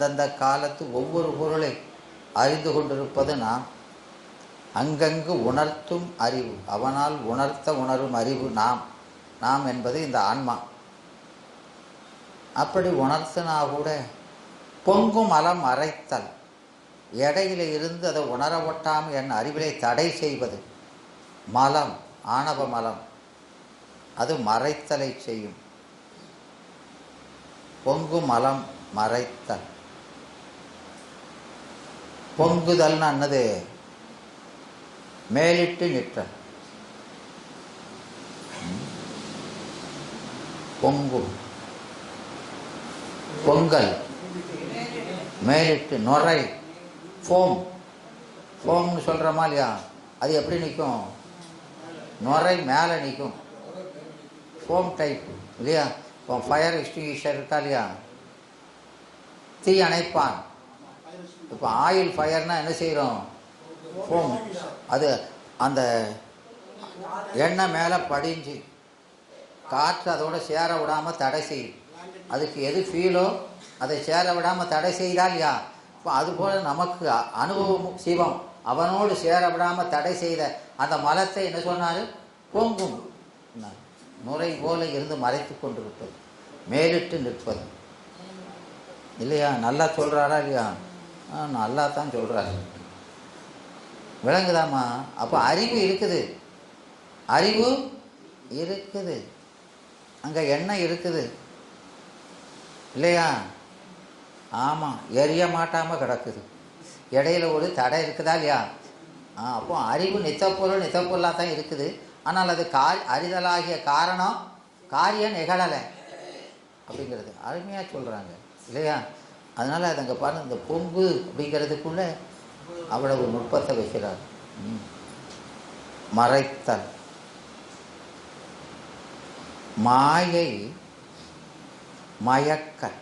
அந்தந்த காலத்து ஒவ்வொரு பொருளை அறிந்து கொண்டிருப்பது நாம். அங்கங்கு உணர்த்தும் அறிவு, அவனால் உணர்த்த உணரும் அறிவு நாம். நாம் என்பது இந்த ஆன்மா. அப்படி உணர்த்தினா கூட பொங்கும் மலம் மறைத்தல், எடையில இருந்து அதை உணர ஒட்டாமல் என் அறிவிலை தடை செய்வது மலம், ஆணவ மலம். அது மறைத்தலை செய்யும். பொங்கும் மலம் மறைத்தல். பொங்குதல்னு அன்னது மேலிட்டு நிற்றல். பொங்கும், பொங்கல், மேலிட்டு, நுரை, ஃபோம். ஃபோம்னு சொல்கிறோமா இல்லையா? அது எப்படி நிற்கும்? நுரை மேலே நிற்கும். ஃபோம் டைப் இல்லையா? இப்போ ஃபயர் எக்ஸ்டிங்விஷர் இருக்கா இல்லையா? தீ அணைப்பான். இப்போ ஆயில் ஃபயர்னா என்ன செய்கிறோம்? ஃபோம். அது அந்த எண்ணெய் மேலே படிஞ்சு காற்று அதோட சேர விடாமல் தடை செய்யும். அதுக்கு எது ஃபீலோ அதை சேர விடாமல் தடை செய்தா இல்லையா? இப்போ அதுபோல் நமக்கு அனுபவம் சிவம் அவனோடு சேர விடாமல் தடை செய்த அந்த மலத்தை என்ன சொன்னார்? பொங்கும், நுரை போல இருந்து மறைத்து கொண்டிருப்பது, மேலிட்டு நிற்பது இல்லையா? நல்லா சொல்கிறாரா இல்லையா? நல்லா தான் சொல்கிறாரு. விளங்குதாம்மா? அப்போ அறிவு இருக்குது, அறிவு இருக்குது, அங்கே எண்ணெய் இருக்குது இல்லையா? ஆமாம், எரிய மாட்டாமல் கிடக்குது. இடையில ஒரு தடை இருக்குதா இல்லையா? அப்போ அறிவு நித்தப்பொருள் நித்தப்பொருளாக தான் இருக்குது. ஆனால் அது அறிதலாகிய காரணம் காரியம் நிகழலை அப்படிங்கிறது அருமையாக சொல்கிறாங்க இல்லையா? அதனால் அது அங்கே பாருங்கள், இந்த பொங்கு அப்படிங்கிறதுக்குள்ளே அவ்வளவு நுட்பத்தை வைக்கிறார். மறைத்தல், மாயை மயக்கல்.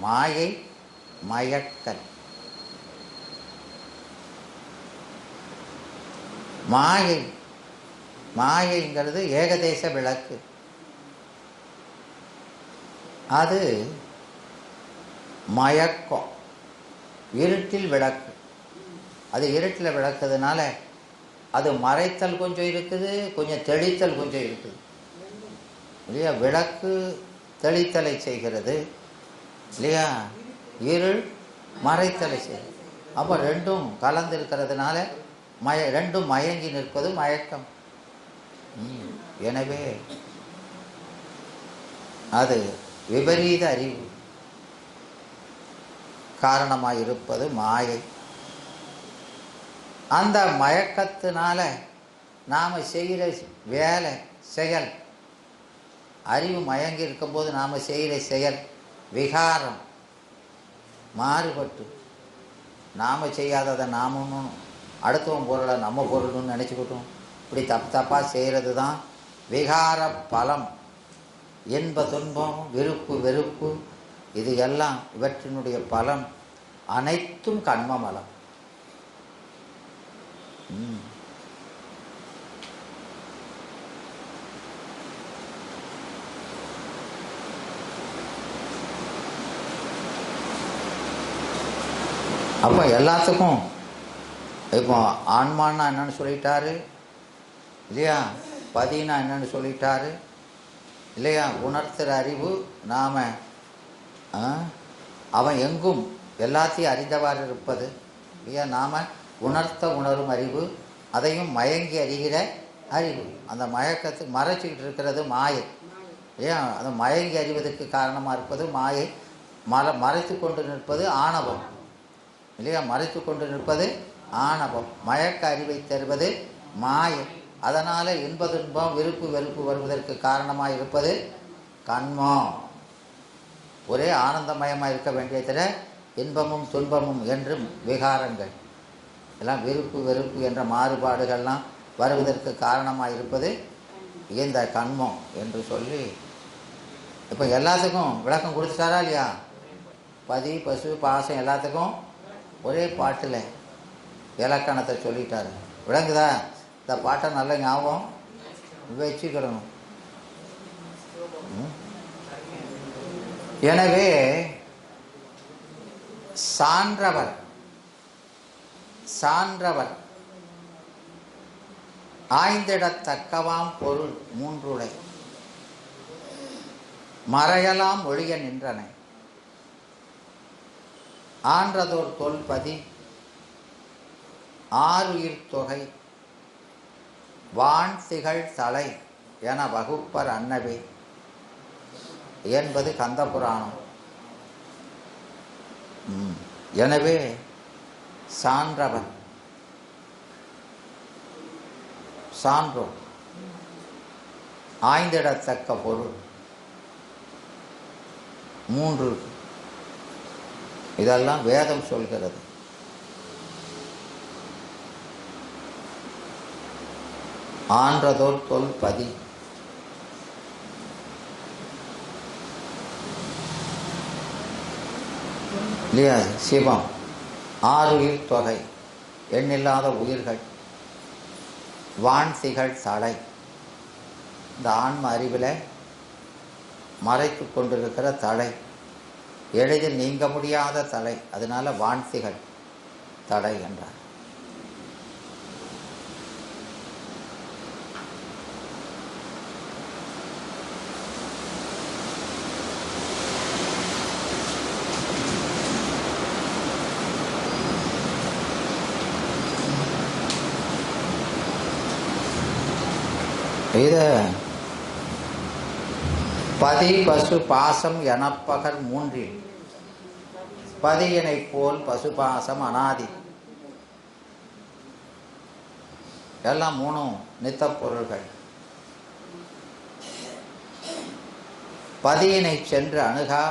மாயை மயக்கல். மாயை, மாயைங்கிறது ஏகதேச விளக்கு. அது மயக்கம், இருட்டில் விளக்கு. அது இருட்டில் விளக்குறதுனால அது மறைத்தல் கொஞ்சம் இருக்குது, கொஞ்சம் தெளித்தல் கொஞ்சம் இருக்குது இல்லையா? விளக்கு தெளித்தலை செய்கிறது இல்லையா? இருள் மறைத்தலை செய்கிறது. அப்போ ரெண்டும் கலந்து இருக்கிறதுனால ரெண்டும் மயங்கி நிற்பது மயக்கம். எனவே அது விபரீத அறிவு காரணமாக இருப்பது மாயை. அந்த மயக்கத்தினால நாம் செய்கிற வேலை செயல், அறிவு மயங்கி இருக்கும்போது நாம் செய்கிற செயல் விகாரம் மாறுபட்டு நாம் செய்யாததை நாமும் அடுத்தவன் பொருளை நம்ம பொருள்னு நினச்சிக்கிட்டோம். இப்படி தப்பாக செய்கிறது தான் விகார பலம். இன்ப துன்பம், விருப்பு வெறுப்பு, இது எல்லாம் இவற்றினுடைய பலம் அனைத்தும் கண்மமலம். அப்போ எல்லாத்துக்கும் இப்போ ஆன்மான்னா என்னன்னு சொல்லிட்டாரு இல்லையா? பதினா என்னன்னு சொல்லிட்டாரு இல்லையா? உணர்த்துகிற அறிவு நாம் அவன் எங்கும் எல்லாத்தையும் அறிந்தவாறு இருப்பது இல்லையா? நாம் உணர்த்த உணரும் அறிவு, அதையும் மயங்கி அறிகிற அறிவு. அந்த மயக்கத்துக்கு மறைச்சிக்கிட்டு இருக்கிறது மாயை இல்லையா? அந்த மயங்கி அறிவதற்கு காரணமாக இருப்பது மாயை. மறைத்து கொண்டு நிற்பது ஆணவம் இல்லையா? மறைத்து கொண்டு நிற்பது ஆணவம். மயக்க அறிவை தருவது மாயை. அதனால் இன்ப துன்பம், விருப்பு வெறுப்பு வருவதற்கு காரணமாக இருப்பது கண்மம். ஒரே ஆனந்தமயமாக இருக்க வேண்டியதில் இன்பமும் துன்பமும் என்றும் விகாரங்கள் எல்லாம், விருப்பு வெறுப்பு என்ற மாறுபாடுகள்லாம் வருவதற்கு காரணமாக இருப்பது இந்த கண்மம் என்று சொல்லி இப்போ எல்லாத்துக்கும் விளக்கம் கொடுத்துட்டாரா இல்லையா? பதி பசு பாசம் எல்லாத்துக்கும் ஒரே பாட்டில் இலக்கணத்தை சொல்லிட்டாரு. விளங்குதா? இந்த பாட்டை நல்ல ஞாபகம் வச்சுக்கிடணும். எனவே சான்றவர் சான்றவர் ஆய்ந்திடத்தக்கவாம் பொருள் மூன்றுளை மறையலாம் ஒழிய நின்றன ஆன்றதோர் தொல்பதி ஆறுயிர் தொகை வான் திகழ் தலை என வகுப்பர் அன்னவே என்பது கந்தபுராணம். எனவே சான்றவன் சான்றோர் ஆய்ந்திடத்தக்க பொருள் மூன்று, இதெல்லாம் வேதம் சொல்கிறது. ஆன்றதோர் தொல்பதி இல்லையா, சிவம், ஆறுயிர் தொகை, எண்ணில்லாத உயிர்கள், வான் திகழ் தலை, இந்த ஆன்ம அறிவில் மறைத்து கொண்டிருக்கிற தலை, எளிதில் நீங்க முடியாத தலை, அதனால வான் திகழ் தலை என்றார். இத பதி பசு பாசம் எனப்பகர் மூன்றில் பதியினை போல் பசுபாசம் அனாதி. எல்லாம் மூணும் நித்த பொருள்கள். பதியினை சென்று அணுகா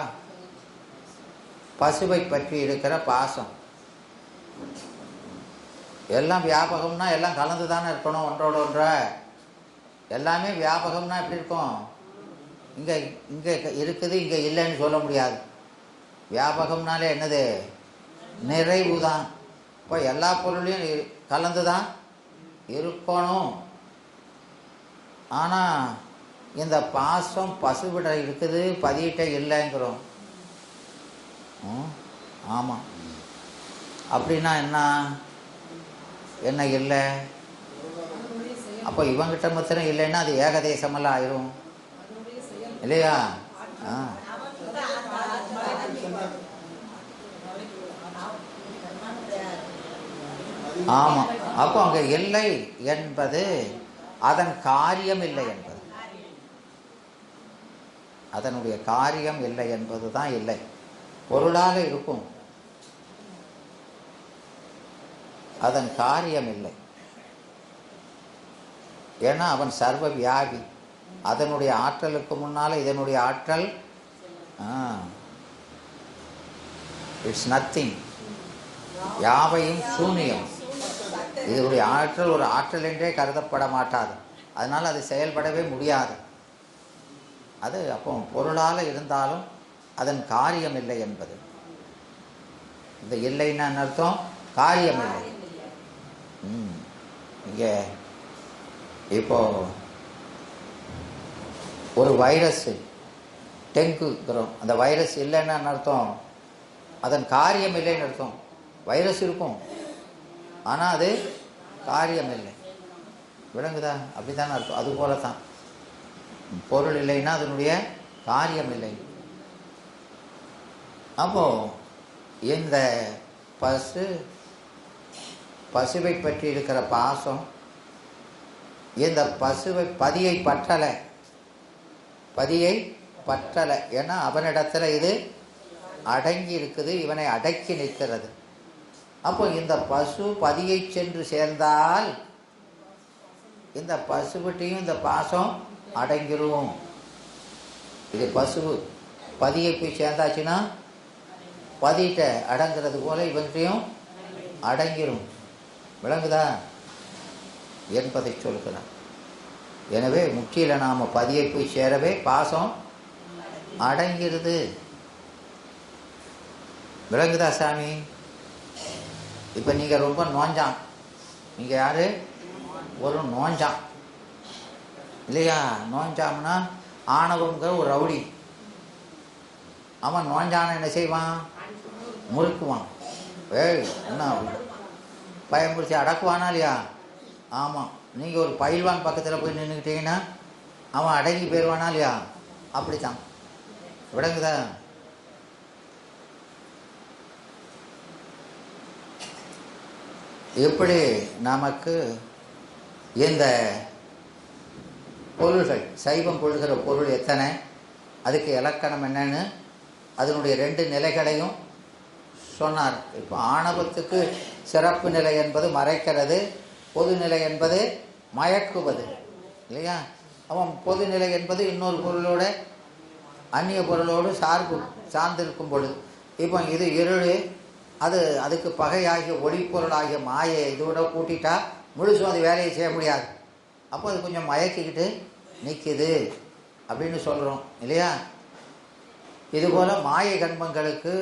பசுவை பற்றி இருக்கிற பாசம். எல்லாம் வியாபகம்னா எல்லாம் கலந்து தானே இருக்கணும், ஒன்றோட ஒன்ற. எல்லாமே வியாபகம்னா எப்படி இருக்கும், இங்கே இங்கே இருக்குது இங்கே இல்லைன்னு சொல்ல முடியாது. வியாபகம்னாலே என்னது, நிறைவு தான். இப்போ எல்லா பொருளையும் கலந்து தான் இருக்கணும். ஆனால் இந்த பாசம் பசுவிட இருக்குது, பதியிட்ட இல்லைங்கிறோம். ஆமாம், அப்படின்னா என்ன என்ன இல்லை? அப்போ இவங்கிட்ட மாத்திரம் இல்லைன்னா அது ஏகதேசமெல்லாம் ஆயிரும் இல்லையா? ஆமாம். அப்போ அங்கே இல்லை என்பது அதன் காரியம் இல்லை என்பது, அதனுடைய காரியம் இல்லை என்பது தான் இல்லை. பொருளாக இருக்கும், அதன் காரியம் இல்லை. ஏன்னா அவன் சர்வ வியாபி. அதனுடைய ஆற்றலுக்கு முன்னால் இதனுடைய ஆற்றல் இட்ஸ் நத்திங், யாவையும் சூன்யம். இதனுடைய ஆற்றல் ஒரு ஆற்றல் என்றே கருதப்பட மாட்டாது. அதனால் அது செயல்படவே முடியாது. அது அப்போ பொருளால் இருந்தாலும் அதன் காரியம் இல்லை என்பது. இந்த இல்லைன்னா அர்த்தம் காரியம் இல்லை. இங்கே இப்போ ஒரு வைரஸ் டெங்குங்கிறோம், அந்த வைரஸ் இல்லைன்னு அர்த்தம் அதன் காரியம் இல்லைன்னு அர்த்தம். வைரஸ் இருக்கும், ஆனால் அது காரியம் இல்லை. விளங்குதா? அப்படி தானே அர்த்தம். அதுபோல தான் பொருள் இல்லைன்னா அதனுடைய காரியம் இல்லை. அப்போ இந்த பசுவை பற்றி இருக்கிற பாசம், இந்த பசுவை பதியை பற்றலை. ஏன்னா அவனிடத்துல இது அடங்கி இருக்குது, இவனை அடக்கி நிற்கிறது. அப்போ இந்த பசு பதியை சென்று சேர்ந்தால் இந்த பசுவிட்டையும் இந்த பாசம் அடங்கிரும். இது பசு பதியை போய் சேர்ந்தாச்சுன்னா பதியிட்ட அடங்கிறது போல இவன்றையும் அடங்கிரும். விளங்குதா என்பதை சொல்கிறான். எனவே முக்கியில் நாம் பதியை போய் சேரவே பாசம் அடங்கிருது. விளங்குதா சாமி? இப்போ நீங்கள் ரொம்ப நோஞ்சான், நீங்கள் யார்? ஒரு நோஞ்சான் இல்லையா? நோஞ்சாம்னா ஆணவங்கிற ஒரு ரவுடி. அவன் நோஞ்சான என்ன செய்வான்? முறுக்குவான். ஏய் என்ன பயம் பிடிச்சி அடக்குவானா இல்லையா? ஆமாம். நீங்கள் ஒரு பயில்வான் பக்கத்தில் போய் நின்றுக்கிட்டீங்கன்னா அவன் அடங்கி போயிடுவானா இல்லையா? அப்படித்தான். விளங்குதா? எப்படி நமக்கு இந்த பொருள்கள், சைவம் கொள்கிற பொருள் எத்தனை, அதுக்கு இலக்கணம் என்னன்னு அதனுடைய 2 நிலைகளையும் சொன்னார். இப்போ ஆணவத்துக்கு சிறப்பு நிலை என்பது மறைக்கிறது, பொதுநிலை என்பது மயக்குவது இல்லையா? அவன் பொதுநிலை என்பது இன்னொரு பொருளோட அந்நிய பொருளோடு சார்ந்திருக்கும் பொழுது, இப்போ இது இருள், அதுக்கு பகையாகிய ஒளிப்பொருளாகிய மாயை இதோட கூட்டிட்டா முழுசும் அது வேலையை செய்ய முடியாது. அப்போ அது கொஞ்சம் மயக்கிக்கிட்டு நிற்கிது அப்படின்னு சொல்கிறோம் இல்லையா? இதுபோல் மாயை கண்மங்களுக்கு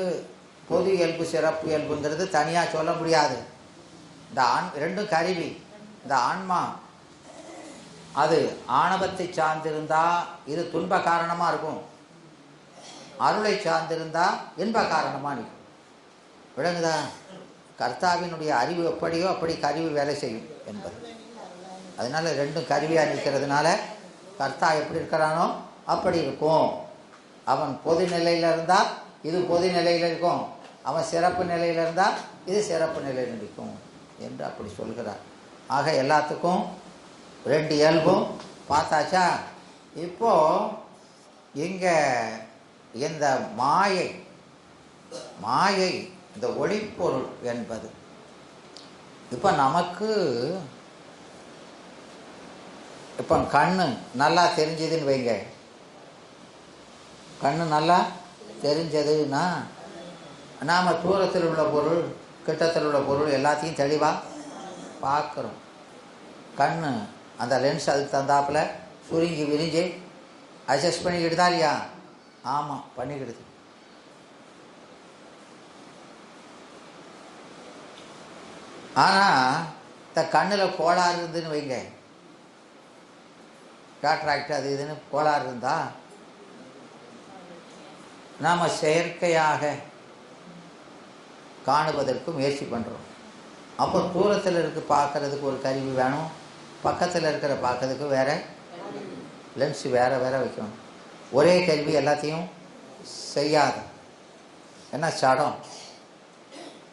பொது இயல்பு சிறப்பு இயல்புங்கிறது தனியாக சொல்ல முடியாது. இந்த ரெண்டும் கருவி. இந்த ஆன்மா அது ஆணவத்தை சார்ந்திருந்தால் இது துன்ப காரணமாக இருக்கும், அருளை சார்ந்திருந்தால் இன்ப காரணமாக நிற்கும். விளங்குதா? கர்த்தாவினுடைய அறிவு எப்படியோ அப்படி கருவி வேலை செய்யும் என்பது. அதனால 2 கருவியாக நிற்கிறதுனால கர்த்தா எப்படி இருக்கிறானோ அப்படி இருக்கும். அவன் பொது நிலையில் இருந்தால் இது பொது நிலையில் இருக்கும், அவன் சிறப்பு நிலையில் இருந்தால் இது சிறப்பு நிலையில் இருக்கும் என்று அப்படி சொல்கிறார். ஆக எல்லாத்துக்கும் 2 இயல்பும் பார்த்தாச்சா? இப்போ இங்கே இந்த மாயை இந்த ஒளிப்பொருள் என்பது இப்போ நமக்கு இப்போ கண்ணு நல்லா தெரிஞ்சதுன்னு வைங்க, கண்ணு நல்லா தெரிஞ்சதுன்னா நாம் தூரத்தில் உள்ள பொருள் கிட்டத்தில் உள்ள பொருள் எல்லாத்தையும் தெளிவாக பார்க்குறோம். கண்ணு அந்த லென்ஸ் அதுக்கு தந்தாப்பில் சுருங்கி விரிஞ்சு அட்ஜஸ்ட் பண்ணிக்கிட்டு தான் இல்லையா? ஆமாம், பண்ணிக்கிடுது. ஆனால் இந்த கண்ணில் கோளாறு இருந்துன்னு வைங்க, கேட்ராக்ட் அது இதுன்னு கோளாறு இருந்தால் நாம் செயற்கையாக காணுவதற்கு முயற்சி பண்ணுறோம். அப்போ தூரத்தில் இருக்க பார்க்குறதுக்கு ஒரு கருவி வேணும், பக்கத்தில் இருக்கிற பார்க்கறதுக்கு வேறு லென்ஸு வேறு வைக்கணும். ஒரே கருவி எல்லாத்தையும் செய்யாது, ஏன்னா சடம்.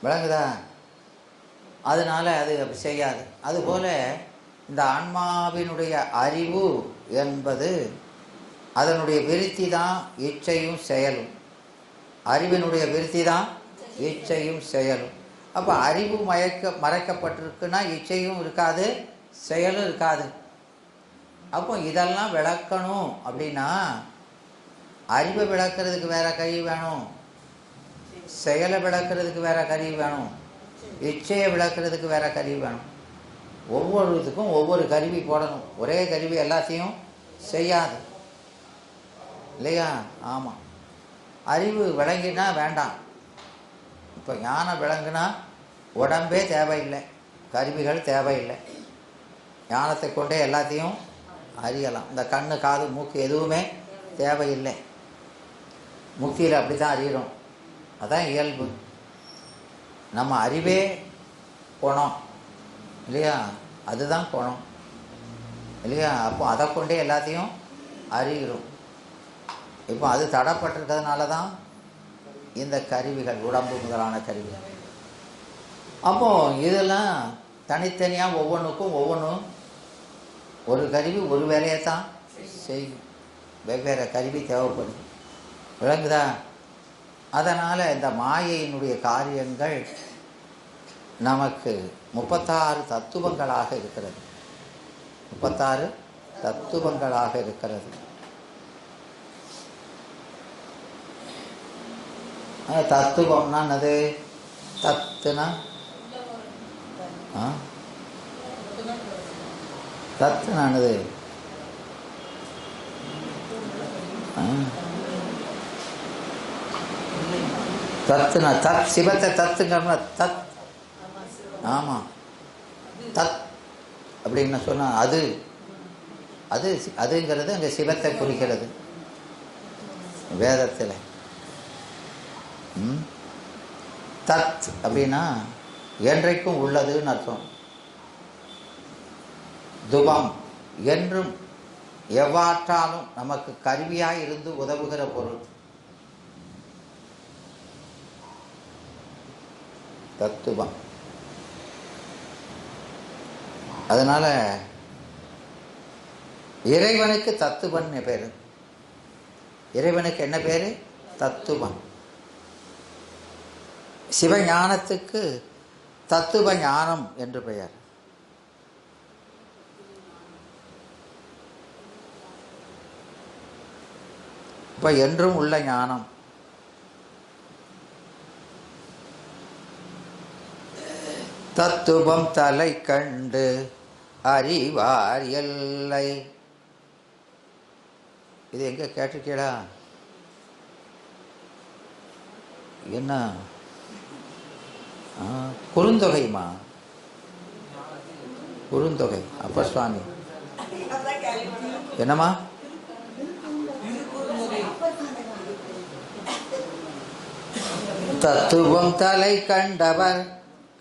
விளங்குதா? அதனால் அது அப்படி செய்யாது. அதுபோல் இந்த ஆன்மாவினுடைய அறிவு என்பது அதனுடைய விருத்தி தான் இச்சையும் செயலும். அறிவினுடைய விருத்தி தான் இச்சையும் செயலும். அப்போ அறிவு மறைக்கப்பட்டிருக்குன்னா இச்சையும் இருக்காது, செயலும் இருக்காது. அப்போ இதெல்லாம் விளக்கணும் அப்படின்னா அறிவை விளக்கிறதுக்கு வேற கருவி வேணும், செயலை விளக்கிறதுக்கு வேற கருவி வேணும், இச்சையை விளக்கிறதுக்கு வேற கருவி வேணும். ஒவ்வொரு இதுக்கும் ஒவ்வொரு கருவி போடணும். ஒரே கருவி எல்லாத்தையும் செய்யாது இல்லையா? ஆமாம். அறிவு விளங்கினா வேண்டாம். இப்போ ஞானம் விளங்குனா உடம்பே தேவையில்லை, கருவிகள் தேவையில்லை, ஞானத்தை கொண்டே எல்லாத்தையும் அறியலாம். இந்த கண்ணு காது மூக்கு எதுவுமே தேவையில்லை. முக்தியில் அப்படி தான் அறிகிறோம், அதான் இயல்பு. நம்ம அறிவே குணம் இல்லையா? அதுதான் குணம் இல்லையா? அப்போ அதை கொண்டே எல்லாத்தையும் அறிகிறோம். இப்போ அது தடப்பட்டிருக்கிறதுனால தான் இந்த கருவிகள், உடம்பு முதலான கருவிகள். அப்போது இதெல்லாம் தனித்தனியாக ஒவ்வொன்றுக்கும் ஒவ்வொன்றும் ஒரு கருவி ஒரு வேலையை தான் செய்யும், வெவ்வேறு கருவி தேவைப்படும். விளங்குதா? அதனால் இந்த மாயையினுடைய காரியங்கள் நமக்கு 36 தத்துவங்களாக இருக்கிறது. 36 தத்துவங்களாக இருக்கிறது. தத்துவம்னா என்னது? தத்துனா தத்துனானது தத்துனா தத் சிவத்தை தத்துங்க தத். ஆமாம், தத் அப்படின்னு சொன்னால் அது அது அதுங்கிறது அங்கே சிவத்தை குறிக்கிறது வேதத்தில். தத் அப்படின்னா என்றைக்கும் உள்ளதுன்னு அர்த்தம். துபம் என்றும் எவ்வாற்றாலும் நமக்கு கருவியாய் இருந்து உதவுகிற பொருள். தத்துவம். அதனால இறைவனுக்கு தத்துவன் பேரு. இறைவனுக்கு என்ன பேரு? தத்துவம். சிவஞானத்துக்கு தத்துவ ஞானம் என்று பெயர். இப்ப என்றும் உள்ள ஞானம். தத்துவம் தலை கண்டு அறிவார் எல்லை. இது எங்க கேட்டிருக்கீடா? என்ன குறுந்தொகைமா? குறுந்தொகை. அப்ப சுவாமி என்னம்மா? தத்துவம் தலை கண்டவர்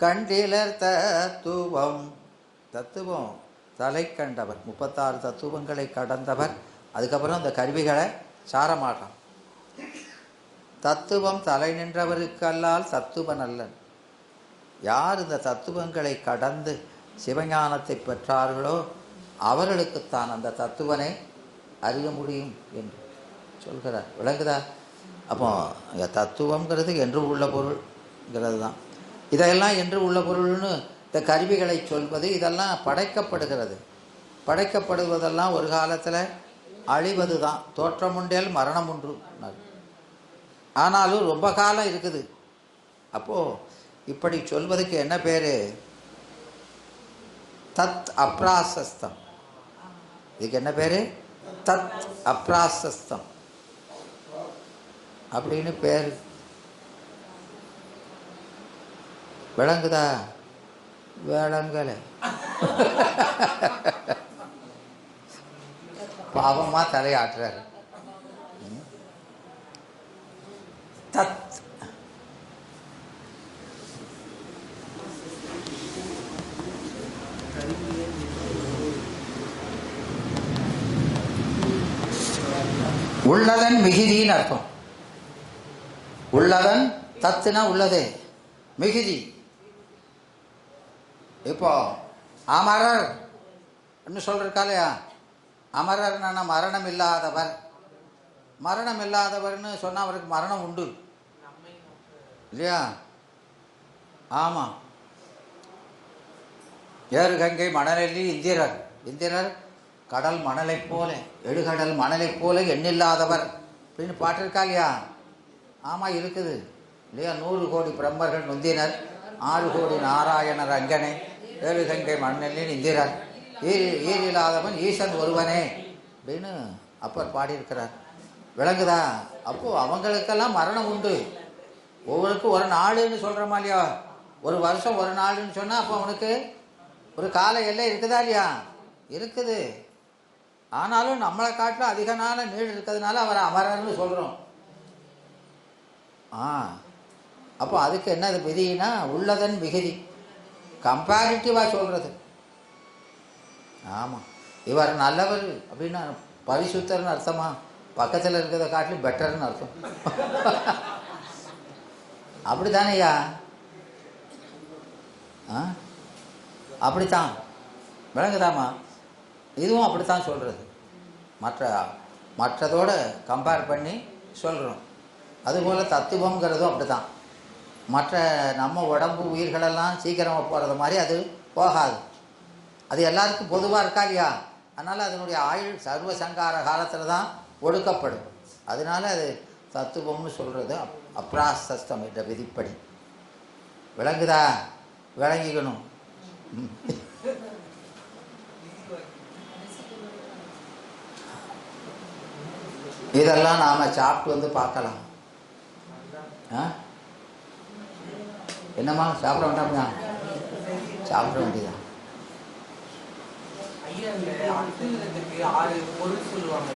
கண்டிலர் தத்துவம். தத்துவம் தலை கண்டவர், 36 தத்துவங்களை கடந்தவர். அதுக்கப்புறம் அந்த கருவிகளை சாரமாட்டான். தத்துவம் தலை நின்றவருக்கல்லால் தத்துவன் அல்லன். யார் இந்த தத்துவங்களை கடந்து சிவஞானத்தை பெற்றார்களோ அவர்களுக்குத்தான் அந்த தத்துவனை அறிய முடியும் என்று சொல்கிறார். விளங்குதா? அப்போ தத்துவங்கிறது என்று உள்ள பொருள்ங்கிறது தான். இதெல்லாம் என்று உள்ள பொருள்னு இந்த கருவிகளை சொல்வது, இதெல்லாம் படைக்கப்படுகிறது. படைக்கப்படுவதெல்லாம் ஒரு காலத்தில் அழிவது தான். தோற்றம் உண்டேல் மரணம் உண்டு. ஆனாலும் ரொம்ப காலம் இருக்குது. அப்போது இப்படி சொல்வதுக்கு என்ன பேர்? தத் அப்ராசஸ்தம். இதுக்கு என்ன பேர்? தத் அப்ராசஸ்தம் அப்படின்னு பேர். விளங்குதா? விளங்கல. பாவமா தலையாட்டுறாரு. தத் உள்ளதன் மிகுதின்னு அர்த்தம். உள்ளதன் தத்துனா உள்ளதே, மிகுதி. இப்போ அமரர் சொல்றாலையா? அமரர்னா மரணம் இல்லாதவர். மரணம் இல்லாதவர்னு சொன்னா அவருக்கு மரணம் உண்டு இல்லையா? ஆமாம். ஏறு கங்கை மணலி இந்திரர். இந்திரர் கடல் மணலை போல, எழுகடல் மணலை போல எண்ணில்லாதவர் அப்படின்னு பாட்டு இருக்கா இல்லையா? ஆமாம், இருக்குது இல்லையா? 100 கோடி பிரம்மர்கள் நொந்தினர், 6 கோடி நாராயணர் அங்கனே, 7 கங்கை மணலின் இந்திரர், ஈரில்லாதவன் ஈசன் ஒருவனே அப்படின்னு அப்பர் பாடியிருக்கிறார். விளங்குதா? அப்போது அவங்களுக்கெல்லாம் மரணம் உண்டு. ஒவ்வொருக்கும் ஒரு நாளுன்னு சொல்கிறோமா இல்லையா? ஒரு வருஷம் ஒரு நாளுன்னு சொன்னால் அப்போ அவனுக்கு ஒரு கால எல்லை இருக்குதா இல்லையா? இருக்குது. ஆனாலும் நம்மளை காட்டிலும் அதிக நாள் நீடு இருக்கிறதுனால அவரை அமரர்னு சொல்கிறோம். அப்போ அதுக்கு என்னது விதினா? உள்ளதன் மிகுதி, கம்பேரிட்டிவாக சொல்கிறது. ஆமாம், இவர் நல்லவர் அப்படின்னா பரிசுத்தர்னு அர்த்தமா? பக்கத்தில் இருக்கிறத காட்டிலும் பெட்டர்னு அர்த்தம். அப்படி தானேயா? அப்படித்தான். விளங்குதாமா? இதுவும் அப்படித்தான் சொல்கிறது. மற்றதோடு கம்பேர் பண்ணி சொல்கிறோம். அதுபோல் தத்துவங்கிறதும் அப்படி தான். மற்ற நம்ம உடம்பு உயிர்களெல்லாம் சீக்கிரமாக போகிறது மாதிரி அது போகாது. அது எல்லாருக்கும் பொதுவாக இருக்கா இல்லையா? அதனால் அதனுடைய ஆயுள் சர்வ சங்கார காலத்தில் தான் ஒடுக்கப்படும். அதனால அது தத்துவம்னு சொல்கிறது அப்ராசஸ்தம் என்ற விதிப்படி. விளங்குதா? விளங்கிக்கணும். இதெல்லாம் நாம் சாப்பிட்டு வந்து பார்க்கலாம். என்னம்மா சாப்பிட வேண்டாம்யா? சாப்பிட வேண்டியதான்.